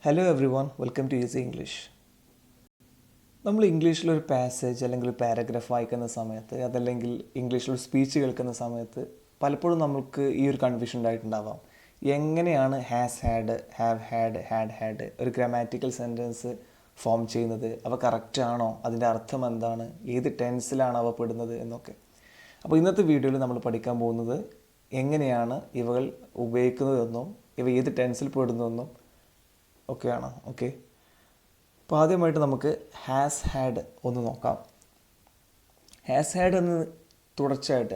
Hello everyone, welcome to easy English. നമ്മൾ ഇംഗ്ലീഷിലൊരു passage അല്ലെങ്കിൽ ഒരു പാരഗ്രാഫ് വായിക്കുന്ന സമയത്ത്, അതല്ലെങ്കിൽ ഇംഗ്ലീഷിലൊരു സ്പീച്ച് കേൾക്കുന്ന സമയത്ത് പലപ്പോഴും നമുക്ക് ഈ ഒരു കൺഫ്യൂഷൻ ഉണ്ടായിട്ടുണ്ടാവാം. എങ്ങനെയാണ് has had, have had, had ഒരു ഗ്രാമാറ്റിക്കൽ സെൻറ്റൻസ് ഫോം ചെയ്യുന്നത്? അവ കറക്റ്റാണോ? അതിൻ്റെ അർത്ഥം എന്താണ്? ഏത് ടെൻസിലാണ് അവ പെടുന്നത് എന്നൊക്കെ. അപ്പോൾ ഇന്നത്തെ വീഡിയോയിൽ നമ്മൾ പഠിക്കാൻ പോകുന്നത് എങ്ങനെയാണ് ഇവകൾ ഉപയോഗിക്കുന്നതെന്നും ഇവ ഏത് ടെൻസിൽ പെടുന്നതെന്നും ഒക്കെയാണ്. ഓക്കെ, അപ്പോൾ ആദ്യമായിട്ട് നമുക്ക് ഹാസ് ഹാഡ് ഒന്ന് നോക്കാം. ഹാസ് ഹാഡ് എന്ന് തുടർച്ചയായിട്ട്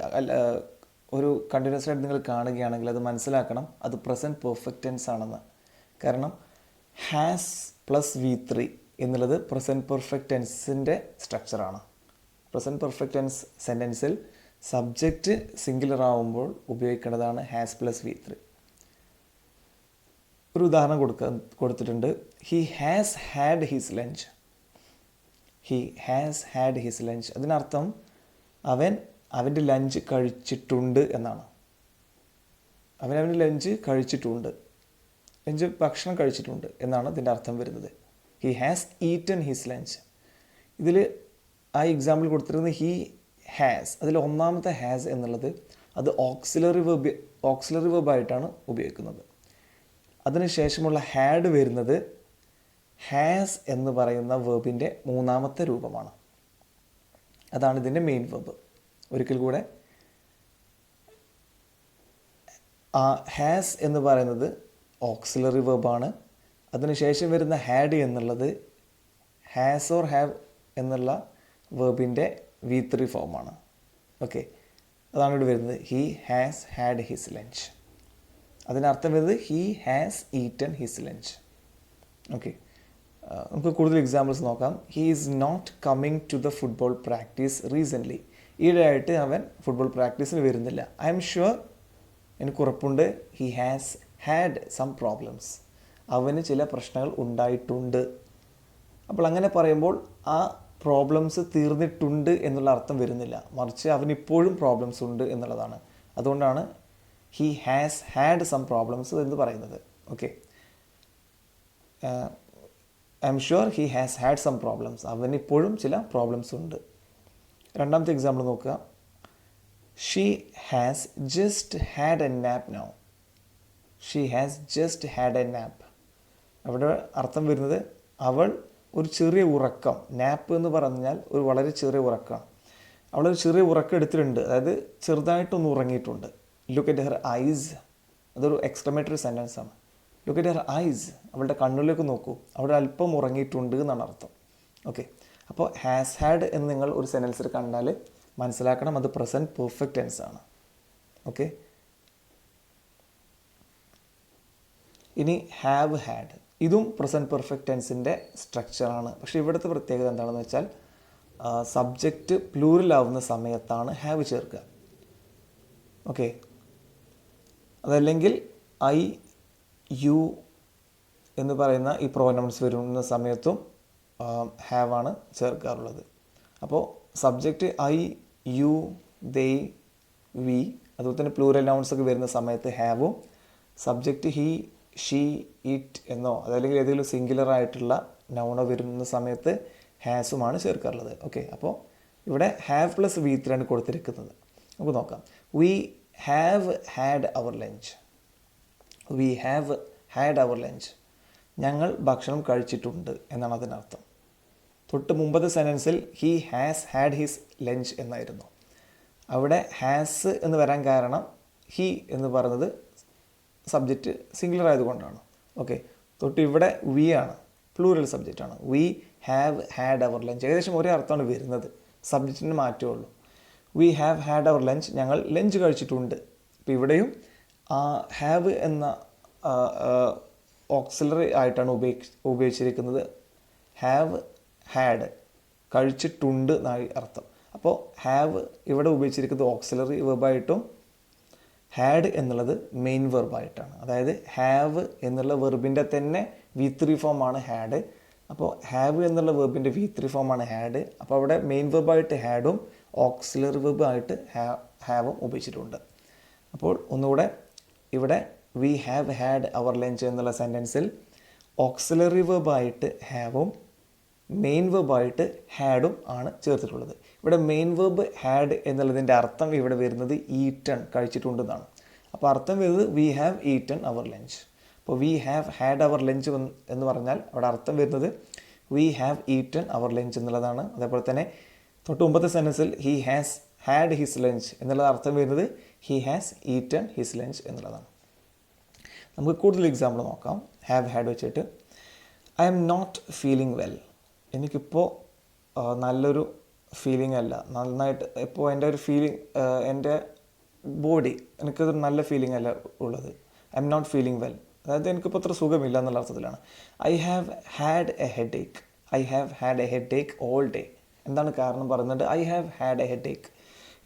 ഒരു കണ്ടിന്യൂസ് ആയിട്ട് നിങ്ങൾ കാണുകയാണെങ്കിൽ അത് മനസ്സിലാക്കണം, അത് പ്രസൻറ്റ് പെർഫെക്റ്റ് ടെൻസ് ആണെന്ന്. കാരണം ഹാസ് പ്ലസ് V3 എന്നുള്ളത് പ്രസൻറ്റ് പെർഫെക്റ്റ് ടെൻസിൻ്റെ സ്ട്രക്ചറാണ്. പ്രസൻറ്റ് പെർഫെക്റ്റ് ടെൻസ് സെൻറ്റൻസിൽ സബ്ജക്റ്റ് സിംഗുലർ ആവുമ്പോൾ ഉപയോഗിക്കേണ്ടതാണ് ഹാസ് പ്ലസ് V3. ഒരു ഉദാഹരണം കൊടുത്തിട്ടുണ്ട്. He has had his lunch. He has had his lunch അതിനർത്ഥം അവൻ്റെ ലഞ്ച് കഴിച്ചിട്ടുണ്ട് എന്നാണ്. അവൻ്റെ ലഞ്ച് കഴിച്ചിട്ടുണ്ട്, ഭക്ഷണം കഴിച്ചിട്ടുണ്ട് എന്നാണ് ഇതിൻ്റെ അർത്ഥം വരുന്നത്. He has eaten his lunch. ഇതിൽ ആ എക്സാമ്പിൾ കൊടുത്തിരുന്നത് ഹി ഹാസ്. അതിൽ ഒന്നാമത്തെ ഹാസ് എന്നുള്ളത് അത് ഓക്സിലറി വെർബായിട്ടാണ് ഉപയോഗിക്കുന്നത്. അതിനുശേഷമുള്ള ഹാഡ് വരുന്നത് ഹാസ് എന്ന് പറയുന്ന വെർബിൻ്റെ മൂന്നാമത്തെ രൂപമാണ്. അതാണ് ഇതിൻ്റെ മെയിൻ വെർബ്. ഒരിക്കൽ കൂടെ, ആ ഹാസ് എന്ന് പറയുന്നത് ഓക്സിലറി വെർബാണ്. അതിനുശേഷം വരുന്ന ഹാഡ് എന്നുള്ളത് ഹാസ് ഓർ ഹാവ് എന്നുള്ള വെർബിൻ്റെ V3 ഫോമാണ്. ഓക്കെ, അതാണ് ഇവിടെ വരുന്നത്. He has had his lunch. അതിനർത്ഥം വരുന്നത് he has eaten his lunch. Okay, നമുക്ക് കൂടുതൽ എക്സാമ്പിൾസ് നോക്കാം. He is not coming to the football practice recently. ഈയിടെയായിട്ട് അവൻ ഫുട്ബോൾ പ്രാക്ടീസിന് വരുന്നില്ല. ഐ എം ഷുവർ, എനിക്ക് ഉറപ്പുണ്ട്, he has had some problems. അവന് ചില പ്രശ്നങ്ങൾ ഉണ്ടായിട്ടുണ്ട്. അപ്പോൾ അങ്ങനെ പറയുമ്പോൾ ആ പ്രോബ്ലംസ് തീർന്നിട്ടുണ്ട് എന്നുള്ള അർത്ഥം വരുന്നില്ല, മറിച്ച് അവനിപ്പോഴും പ്രോബ്ലംസ് ഉണ്ട് എന്നുള്ളതാണ്. അതുകൊണ്ടാണ് he has had some problems എന്ന് പറയുന്നത്. Okay, I'm sure he has had some problems. അവനിപ്പോഴും ചില പ്രോബ്ലംസ് ഉണ്ട്. രണ്ടാമത്തെ എക്സാമ്പിൾ നോക്കുക. She has just had a nap now. She has just had a nap. അവിടെ അർത്ഥം വരുന്നത് അവൾ ഒരു ചെറിയ ഉറക്കം. നാപ്പ് എന്ന് പറഞ്ഞാൽ ഒരു വളരെ ചെറിയ ഉറക്കമാണ്. അവളൊരു ചെറിയ ഉറക്കം എടുത്തിട്ടുണ്ട്, അതായത് ചെറുതായിട്ടൊന്ന് ഉറങ്ങിയിട്ടുണ്ട്. Look at her eyes. അതൊരു എക്സ്ക്ലമേറ്ററി സെൻറ്റൻസ് ആണ്. Look at her eyes. അവളുടെ കണ്ണിലേക്ക് നോക്കൂ, അവിടെ അല്പം ഉറങ്ങിയിട്ടുണ്ട് എന്നാണ് അർത്ഥം. ഓക്കെ, അപ്പോൾ ഹാസ് ഹാഡ് എന്ന് നിങ്ങൾ ഒരു സെൻറ്റൻസിൽ കണ്ടാൽ മനസ്സിലാക്കണം, അത് പ്രസൻറ്റ് പെർഫെക്റ്റ് ടെൻസ് ആണ്. ഓക്കെ, ഇനി ഹാവ് ഹാഡ്. ഇതും പ്രസൻറ്റ് പെർഫെക്റ്റ് ടെൻസിൻ്റെ സ്ട്രക്ചറാണ്. പക്ഷേ ഇവിടുത്തെ പ്രത്യേകത എന്താണെന്ന് വെച്ചാൽ സബ്ജക്റ്റ് പ്ലൂറലാവുന്ന സമയത്താണ് ഹാവ് ചേർക്കുക. ഓക്കെ, അതല്ലെങ്കിൽ ഐ, യു എന്ന് പറയുന്ന ഈ പ്രോനൗൺസ് വരുന്ന സമയത്തും ഹാവ് ആണ് ചേർക്കാറുള്ളത്. അപ്പോൾ subject I, you, they, we, അതുപോലെ തന്നെ പ്ലൂറൽ നൗൺസ് ഒക്കെ വരുന്ന സമയത്ത് ഹാവും, സബ്ജക്റ്റ് ഹി, ഷീ, ഇറ്റ് എന്നോ അതല്ലെങ്കിൽ ഏതെങ്കിലും സിംഗുലർ ആയിട്ടുള്ള നൗണോ വരുന്ന സമയത്ത് ഹാസുമാണ് ചേർക്കാറുള്ളത്. ഓക്കെ, അപ്പോൾ ഇവിടെ ഹാവ് പ്ലസ് V3 ആണ് കൊടുത്തിരിക്കുന്നത്. നമുക്ക് നോക്കാം. We have had our lunch. We have had our lunch. ഞങ്ങൾ ഭക്ഷണം കഴിച്ചിട്ടുണ്ട് എന്നാണ് അതിനർത്ഥം. തൊട്ട് മുമ്പത്തെ സെൻറ്റൻസിൽ he has had his lunch എന്നായിരുന്നു. അവിടെ ഹാസ് എന്ന് വരാൻ കാരണം ഹി എന്ന് പറയുന്നത് സബ്ജക്റ്റ് സിംഗുലർ ആയതുകൊണ്ടാണ്. ഓക്കെ, തൊട്ട് ഇവിടെ വി ആണ്, പ്ലൂറൽ സബ്ജക്റ്റാണ്. We have had our lunch. ഏകദേശം ഒരേ അർത്ഥമാണ് വരുന്നത്, സബ്ജക്റ്റിന് മാറ്റമേ ഉള്ളൂ. We have had our lunch. ഞങ്ങൾ ലഞ്ച് കഴിച്ചിട്ടുണ്ട്. ഇപ്പോൾ ഇവിടെയും ഹാവ് എന്ന ഓക്സിലറി ആയിട്ടാണ് ഉപയോഗിച്ചിരിക്കുന്നത്. ഹാവ് ഹാഡ് കഴിച്ചിട്ടുണ്ട് എന്നായി അർത്ഥം. അപ്പോൾ ഹാവ് ഇവിടെ ഉപയോഗിച്ചിരിക്കുന്നത് ഓക്സിലറി വെർബായിട്ടും ഹാഡ് എന്നുള്ളത് മെയിൻ വെർബായിട്ടാണ്. അതായത് ഹാവ് എന്നുള്ള വെർബിൻ്റെ തന്നെ V3 ഫോമാണ് ഹാഡ്. അപ്പോൾ ഹാവ് എന്നുള്ള വെർബിൻ്റെ V3 ഫോമാണ് ഹാഡ്. അപ്പോൾ അവിടെ മെയിൻ വെർബായിട്ട് ഹാഡും ഓക്സിലറി വെർബായിട്ട് ഹാവും ഉപയോഗിച്ചിട്ടുണ്ട്. അപ്പോൾ ഒന്നുകൂടെ, ഇവിടെ we have had our lunch എന്നുള്ള സെൻറ്റൻസിൽ ഓക്സിലറി വെർബായിട്ട് ഹാവും മെയിൻ വെർബായിട്ട് ഹാഡും ആണ് ചേർത്തിട്ടുള്ളത്. ഇവിടെ മെയിൻ വെർബ് ഹാഡ് എന്നുള്ളതിൻ്റെ അർത്ഥം ഇവിടെ വരുന്നത് ഈറ്റൺ, കഴിച്ചിട്ടുണ്ടെന്നാണ്. അപ്പോൾ അർത്ഥം വരുന്നത് we have eaten our lunch. അപ്പോൾ we have had our lunch എന്ന് പറഞ്ഞാൽ അവിടെ അർത്ഥം വരുന്നത് we have eaten our lunch എന്നുള്ളതാണ്. അതേപോലെ തന്നെ തൊട്ട് മുമ്പത്തെ സെൻറ്റൻസിൽ he has had his lunch എന്നുള്ള അർത്ഥം വരുന്നത് he has eaten his lunch എന്നുള്ളതാണ്. നമുക്ക് കൂടുതൽ എക്സാമ്പിൾ നോക്കാം. ഹാവ് ഹാഡ് വെച്ചിട്ട് I M not feeling well. എനിക്കിപ്പോൾ നല്ലൊരു ഫീലിംഗ് അല്ല, നന്നായിട്ട് ഇപ്പോൾ എൻ്റെ ഒരു ഫീലിംഗ്, എൻ്റെ ബോഡി എനിക്കതൊരു നല്ല ഫീലിംഗ് അല്ല ഉള്ളത്. I M not feeling well, അതായത് എനിക്കിപ്പോൾ അത്ര സുഖമില്ല എന്നുള്ള അർത്ഥത്തിലാണ്. I have had a headache. I have had a headache all day. എന്താണ് കാരണം പറയുന്നത്? I have had a headache,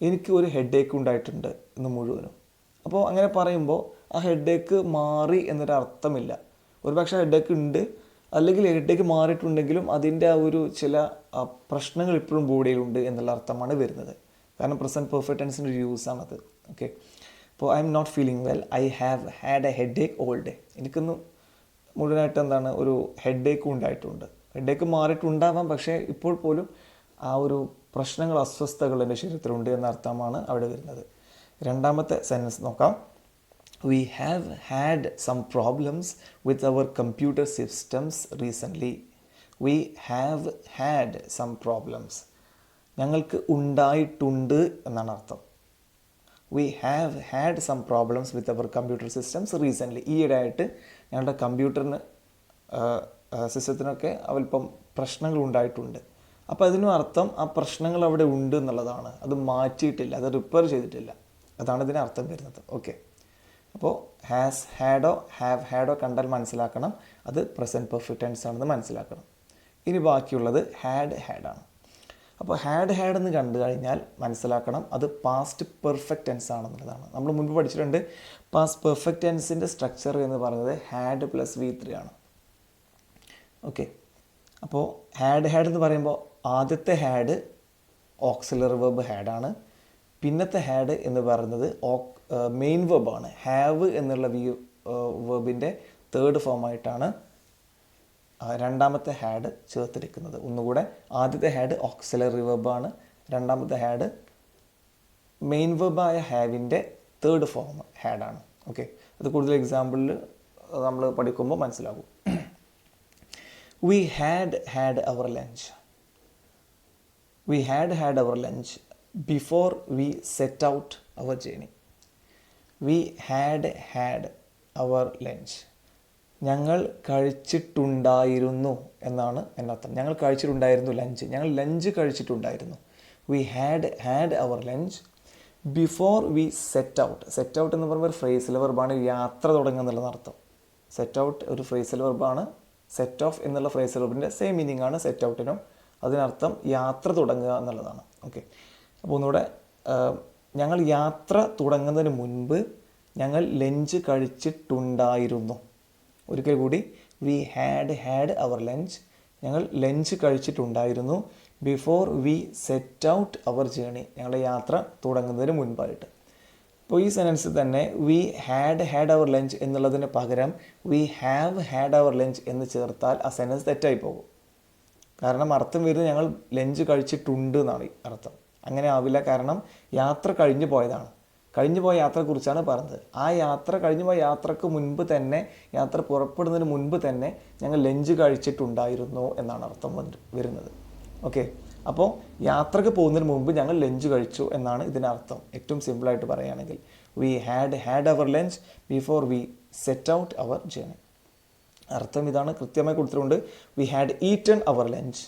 എനിക്ക് ഒരു ഹെഡ് ഏക്ക് ഉണ്ടായിട്ടുണ്ട് ഇന്ന് മുഴുവനും. അപ്പോൾ അങ്ങനെ പറയുമ്പോൾ ആ ഹെഡ് ഏക്ക് മാറി എന്നൊരു അർത്ഥമില്ല. ഒരു പക്ഷേ ഹെഡ് ഏക്ക് ഉണ്ട്, അല്ലെങ്കിൽ ഹെഡ് ഏക്ക് മാറിയിട്ടുണ്ടെങ്കിലും അതിൻ്റെ ആ ഒരു ചില പ്രശ്നങ്ങൾ ഇപ്പോഴും ബോഡിയിലുണ്ട് എന്നുള്ള അർത്ഥമാണ് വരുന്നത്. കാരണം പ്രസൻറ്റ് പെർഫെക്റ്റ് ടെൻസിൻ്റെ ഒരു യൂസ് ആണത്. ഓക്കെ, അപ്പോൾ I M not feeling well, I have had a headache all day. എനിക്കൊന്ന് മുഴുവനായിട്ട് എന്താണ് ഒരു ഹെഡ് ഏക്കും ഉണ്ടായിട്ടുണ്ട്. ഹെഡ് ഏക്ക് മാറിയിട്ടുണ്ടാവാം, പക്ഷേ ഇപ്പോൾ പോലും ആ ഒരു പ്രശ്നങ്ങൾ, അസ്വസ്ഥതകൾ എൻ്റെ ശരീരത്തിലുണ്ട് എന്ന അർത്ഥമാണ് അവിടെ വരുന്നത്. രണ്ടാമത്തെ സെൻറ്റൻസ് നോക്കാം. We have had some problems with our computer systems recently. We have had some problems. ഞങ്ങൾക്ക് ഉണ്ടായിട്ടുണ്ട് എന്നാണ് അർത്ഥം. We have had some problems with our computer systems recently. ഈയിടെയായിട്ട് ഞങ്ങളുടെ കമ്പ്യൂട്ടറിന് സിസ്റ്റത്തിനൊക്കെ അല്പം പ്രശ്നങ്ങൾ ഉണ്ടായിട്ടുണ്ട്. അപ്പോൾ അതിനും അർത്ഥം ആ പ്രശ്നങ്ങൾ അവിടെ ഉണ്ട് എന്നുള്ളതാണ്. അത് മാറ്റിയിട്ടില്ല, അത് റിപ്പയർ ചെയ്തിട്ടില്ല, അതാണ് ഇതിന് അർത്ഥം വരുന്നത്. ഓക്കെ, അപ്പോൾ ഹാസ് ഹാഡോ ഹാവ് ഹാഡോ കണ്ടാൽ മനസ്സിലാക്കണം അത് പ്രസൻറ്റ് പെർഫെക്റ്റ് ടെൻസ് ആണെന്ന് മനസ്സിലാക്കണം. ഇനി ബാക്കിയുള്ളത് ഹാഡ് ഹാഡാണ്. അപ്പോൾ ഹാഡ് ഹാഡ് എന്ന് കണ്ടു കഴിഞ്ഞാൽ മനസ്സിലാക്കണം അത് പാസ്റ്റ് പെർഫെക്റ്റ് ടെൻസ് ആണെന്നുള്ളതാണ്. നമ്മൾ മുൻപ് പഠിച്ചിട്ടുണ്ട് പാസ്റ്റ് പെർഫെക്റ്റ് ടെൻസിൻ്റെ സ്ട്രക്ചർ എന്ന് പറയുന്നത് ഹാഡ് പ്ലസ് V3 ആണ്. ഓക്കെ, അപ്പോൾ ഹാഡ് ഹാഡ് എന്ന് പറയുമ്പോൾ ആദ്യത്തെ ഹാഡ് ഓക്സിലറി വെർബ് ഹാഡാണ്. പിന്നത്തെ ഹാഡ് എന്ന് പറയുന്നത് മെയിൻ വെർബാണ്. ഹാവ് എന്നുള്ള വെർബിൻ്റെ തേർഡ് ഫോമായിട്ടാണ് രണ്ടാമത്തെ ഹാഡ് ചേർത്തിരിക്കുന്നത്. ഒന്നുകൂടെ, ആദ്യത്തെ ഹാഡ് ഓക്സിലറി വെർബാണ്, രണ്ടാമത്തെ ഹാഡ് മെയിൻ വെർബായ ഹാവിൻ്റെ തേർഡ് ഫോം ഹാഡാണ്. ഓക്കെ, അത് കൂടുതൽ എക്സാമ്പിളിൽ നമ്മൾ പഠിക്കുമ്പോൾ മനസ്സിലാകും. We had had our lunch. We had had our lunch before we set out our journey. We had had our lunch. ഞങ്ങൾ കഴിച്ചിട്ടുണ്ടായിരുന്നു എന്നാണ് എന്നർത്ഥം. ഞങ്ങൾ കഴിച്ചിട്ടുണ്ടായിരുന്നു ലഞ്ച്. ഞങ്ങൾ lunch കഴിച്ചിട്ടുണ്ടായിരുന്നു. We had had our lunch before we set out. Set out എന്ന് പറയുമ്പോൾ ഒരു phrasal വെർബാണ്, യാത്ര തുടങ്ങുക എന്നുള്ളത് അർത്ഥം. സെറ്റ് ഔട്ട് ഒരു ഫ്രേസൽ വെർബാണ്. സെറ്റ് ഓഫ് എന്നുള്ള ഫ്രേസൽ വെർബിൻ്റെ സെയിം മീനിങ് ആണ് സെറ്റ് ഔട്ടിനും. അതിനർത്ഥം യാത്ര തുടങ്ങുക എന്നുള്ളതാണ്. ഓക്കെ, അപ്പോൾ ഒന്നുകൂടെ, ഞങ്ങൾ യാത്ര തുടങ്ങുന്നതിന് മുൻപ് ഞങ്ങൾ ലഞ്ച് കഴിച്ചിട്ടുണ്ടായിരുന്നു. ഒരിക്കൽ കൂടി, we had had our lunch. ഞങ്ങൾ ലഞ്ച് കഴിച്ചിട്ടുണ്ടായിരുന്നു. Before we set out our journey. ഞങ്ങളുടെ യാത്ര തുടങ്ങുന്നതിന് മുൻപായിട്ട്. അപ്പോൾ ഈ സെൻറ്റൻസിൽ തന്നെ we had had our lunch എന്നുള്ളതിന് പകരം we have had our lunch എന്ന് ചേർത്താൽ ആ സെൻറ്റൻസ് തെറ്റായി പോകും. കാരണം അർത്ഥം വരുന്നത് ഞങ്ങൾ ലഞ്ച് കഴിച്ചിട്ടുണ്ട് എന്നാണ് അർത്ഥം. അങ്ങനെ ആവില്ല, കാരണം യാത്ര കഴിഞ്ഞു പോയതാണ്. കഴിഞ്ഞു പോയ യാത്രയെക്കുറിച്ചാണ് പറഞ്ഞത്. ആ യാത്ര, കഴിഞ്ഞു പോയ യാത്രക്ക് മുൻപ് തന്നെ, യാത്ര പുറപ്പെടുന്നതിന് മുൻപ് തന്നെ ഞങ്ങൾ ലഞ്ച് കഴിച്ചിട്ടുണ്ടായിരുന്നു എന്നാണ് അർത്ഥം വരുന്നത്. ഓക്കെ, അപ്പോൾ യാത്രക്ക് പോകുന്നതിന് മുമ്പ് ഞങ്ങൾ ലഞ്ച് കഴിച്ചു എന്നാണ് ഇതിനർത്ഥം. ഏറ്റവും സിമ്പിളായിട്ട് പറയുകയാണെങ്കിൽ we had had our lunch before we set out our journey. അർത്ഥം ഇതാണ്, കൃത്യമായി കൊടുത്തിട്ടുണ്ട്. We had eaten our lunch.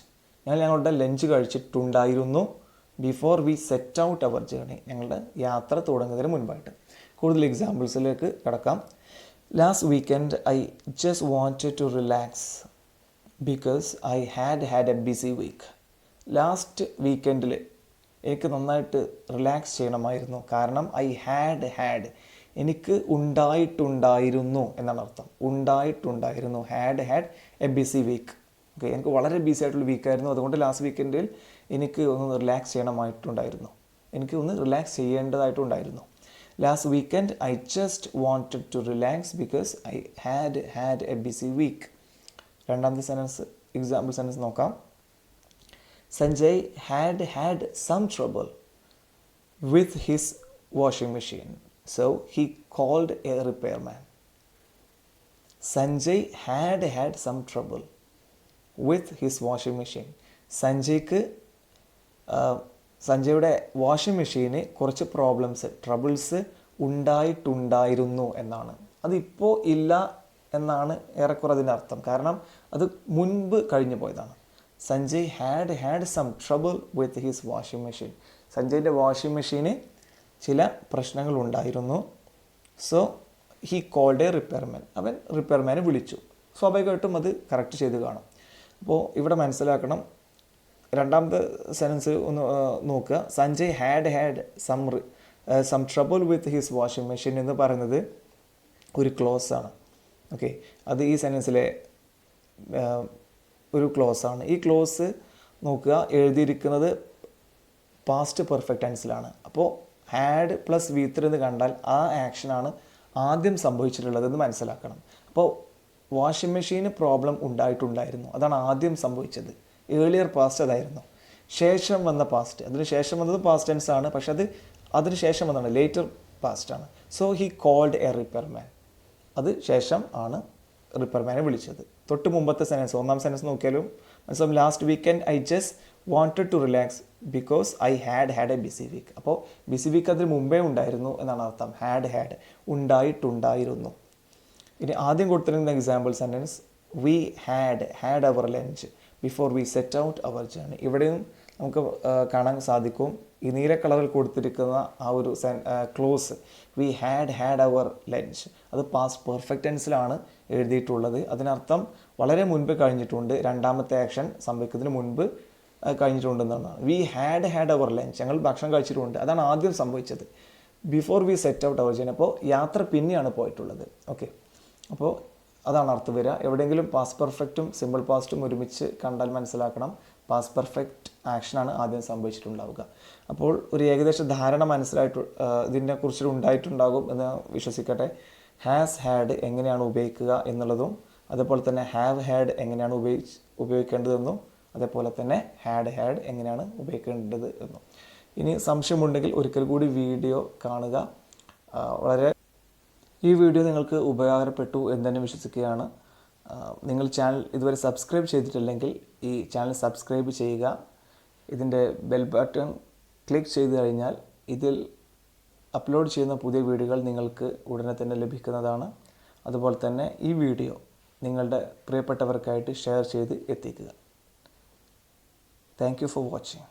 ഞങ്ങളുടെ ലഞ്ച് കഴിച്ചിട്ടുണ്ടായിരുന്നു. Before we set out our journey, ഞങ്ങളുടെ യാത്ര തുടങ്ങുന്നതിന് മുൻപായിട്ട്. കൂടുതൽ എക്സാമ്പിൾസിലേക്ക് കടക്കാം. Last weekend I just wanted to relax because I had a busy week. Last വീക്കെൻഡിൽ എനിക്ക് നന്നായിട്ട് റിലാക്സ് ചെയ്യണമായിരുന്നു, കാരണം ഐ ഹാഡ് എനിക്ക് ഉണ്ടായിട്ടുണ്ടായിരുന്നു എന്നാണ് അർത്ഥം. ഉണ്ടായിട്ടുണ്ടായിരുന്നു, had a busy week. Okay, എനിക്ക് വളരെ ബിസി ആയിട്ടുള്ള വീക്കായിരുന്നു. അതുകൊണ്ട് ലാസ്റ്റ് വീക്കെൻഡിൽ എനിക്ക് ഒന്ന് റിലാക്സ് ചെയ്യണമായിട്ടുണ്ടായിരുന്നു, എനിക്ക് ഒന്ന് റിലാക്സ് ചെയ്യേണ്ടതായിട്ടുണ്ടായിരുന്നു. Last weekend I just wanted to relax because I had a busy week. രണ്ടാമത്തെ സെൻറ്റൻസ് എക്സാമ്പിൾ സെൻറ്റൻസ് നോക്കാം. Sanjay had some trouble with his washing machine, so he called a repairman. Sanjay had some trouble with his washing machine. സഞ്ജയുടെ washing മെഷീന് കുറച്ച് troubles ഉണ്ടായിട്ടുണ്ടായിരുന്നു എന്നാണ്. അതിപ്പോൾ ഇല്ല എന്നാണ് ഏറെക്കുറെ അതിൻ്റെ അർത്ഥം. കാരണം അത് മുൻപ് കഴിഞ്ഞു പോയതാണ്. Sanjay had some trouble with his washing machine. സഞ്ജയിൻ്റെ വാഷിംഗ് മെഷീന് ചില പ്രശ്നങ്ങൾ ഉണ്ടായിരുന്നു. So he called a repairman. അവൻ റിപ്പയർമാനെ വിളിച്ചു. സ്വാഭാവികമായിട്ടും അത് കറക്റ്റ് ചെയ്ത് കാണും. അപ്പോൾ ഇവിടെ മനസ്സിലാക്കണം, രണ്ടാമത്തെ സെൻറ്റൻസ് ഒന്ന് നോക്കുക. Sanjay had some trouble with his washing machine എന്ന് പറയുന്നത് ഒരു ക്ലോസ് ആണ്. ഓക്കെ, അത് ഈ സെൻറ്റൻസിലെ ഒരു ക്ലോസ് ആണ്. ഈ ക്ലോസ് നോക്കുക, എഴുതിയിരിക്കുന്നത് പാസ്റ്റ് പെർഫെക്റ്റ് ടെൻസിലാണ്. അപ്പോൾ ഹാഡ് പ്ലസ് V3 എന്ന് കണ്ടാൽ ആ ആക്ഷനാണ് ആദ്യം സംഭവിച്ചിട്ടുള്ളതെന്ന് മനസ്സിലാക്കണം. അപ്പോൾ വാഷിംഗ് മെഷീന് പ്രോബ്ലം ഉണ്ടായിട്ടുണ്ടായിരുന്നു, അതാണ് ആദ്യം സംഭവിച്ചത്. ഏർലിയർ പാസ്റ്റ് അതായിരുന്നു. ശേഷം വന്ന പാസ്റ്റ്, അതിന് ശേഷം വന്നത് പാസ്റ്റ് ടെൻസ് ആണ്, പക്ഷെ അതിന് ശേഷം വന്നതാണ് ലേറ്റർ പാസ്റ്റ് ആണ്. So he called a repairman. അത് ശേഷം ആണ് റിപ്പയർമാനെ വിളിച്ചത്. തൊട്ട് മുമ്പത്തെ സെൻറ്റൻസ്, ഒന്നാം സെൻറ്റൻസ് നോക്കിയാലും മനസ്സിലാവും. Last weekend I just wanted to relax because I had a busy week. അപ്പോൾ ബിസി വീക്ക് അതിന് മുമ്പേ ഉണ്ടായിരുന്നു എന്നാണ് അർത്ഥം. ഹാഡ് ഉണ്ടായിട്ടുണ്ടായിരുന്നു. ഇനി ആദ്യം കൊടുത്തിരുന്ന example sentence, we had our lunch before we set out our journey. ഇവിടെയും നമുക്ക് കാണാൻ സാധിക്കും, ഈ നീല കളറിൽ കൊടുത്തിരിക്കുന്ന ആ ഒരു clause we had our lunch, അത് പാസ്റ്റ് പെർഫെക്റ്റ് ടെൻസിലാണ് എഴുതിയിട്ടുള്ളത്. അതിനർത്ഥം വളരെ മുൻപ് കഴിഞ്ഞിട്ടുണ്ട്, രണ്ടാമത്തെ ആക്ഷൻ സംഭവിക്കുന്നതിന് മുൻപ് കഴിഞ്ഞിട്ടുണ്ടെന്നാണ്. വി ഹാഡ് അവർ ലഞ്ച്, ഞങ്ങൾ ഭക്ഷണം കഴിച്ചിട്ടുണ്ട്, അതാണ് ആദ്യം സംഭവിച്ചത്. Before we set out our journey, അപ്പോൾ യാത്ര പിന്നെയാണ് പോയിട്ടുള്ളത്. ഓക്കെ, അപ്പോൾ അതാണ് അർത്ഥം വരിക. എവിടെയെങ്കിലും പാസ്റ്റ് പെർഫെക്റ്റും സിമ്പിൾ പാസ്റ്റും ഒരുമിച്ച് കണ്ടാൽ മനസ്സിലാക്കണം പാസ്റ്റ് പെർഫെക്റ്റ് ആക്ഷനാണ് ആദ്യം സംഭവിച്ചിട്ടുണ്ടാവുക. അപ്പോൾ ഒരു ഏകദേശ ധാരണ ഇതിനെ കുറിച്ച് ഉണ്ടായിട്ടുണ്ടാകും എന്ന് വിശ്വസിക്കട്ടെ. ഹാസ് ഹാഡ് എങ്ങനെയാണ് ഉപയോഗിക്കുക എന്നുള്ളതും, അതേപോലെ തന്നെ ഹാവ് ഹാഡ് എങ്ങനെയാണ് ഉപയോഗിക്കേണ്ടതെന്നും, അതേപോലെ തന്നെ ഹാഡ് എങ്ങനെയാണ് ഉപയോഗിക്കേണ്ടത് എന്നും. ഇനി സംശയമുണ്ടെങ്കിൽ ഒരിക്കൽ കൂടി വീഡിയോ കാണുക. ഈ വീഡിയോ നിങ്ങൾക്ക് ഉപകാരപ്പെട്ടു എന്ന് തന്നെ വിശ്വസിക്കുകയാണ്. നിങ്ങൾ ചാനൽ ഇതുവരെ സബ്സ്ക്രൈബ് ചെയ്തിട്ടില്ലെങ്കിൽ ഈ ചാനൽ സബ്സ്ക്രൈബ് ചെയ്യുക. ഇതിൻ്റെ ബെൽ ബട്ടൺ ക്ലിക്ക് ചെയ്ത് കഴിഞ്ഞാൽ ഇതിൽ അപ്ലോഡ് ചെയ്യുന്ന പുതിയ വീഡിയോകൾ നിങ്ങൾക്ക് ഉടനെ തന്നെ ലഭിക്കുന്നതാണ്. അതുപോലെ തന്നെ ഈ വീഡിയോ നിങ്ങളുടെ പ്രിയപ്പെട്ടവർക്കായിട്ട് ഷെയർ ചെയ്ത് എത്തിക്കുക. Thank you for watching.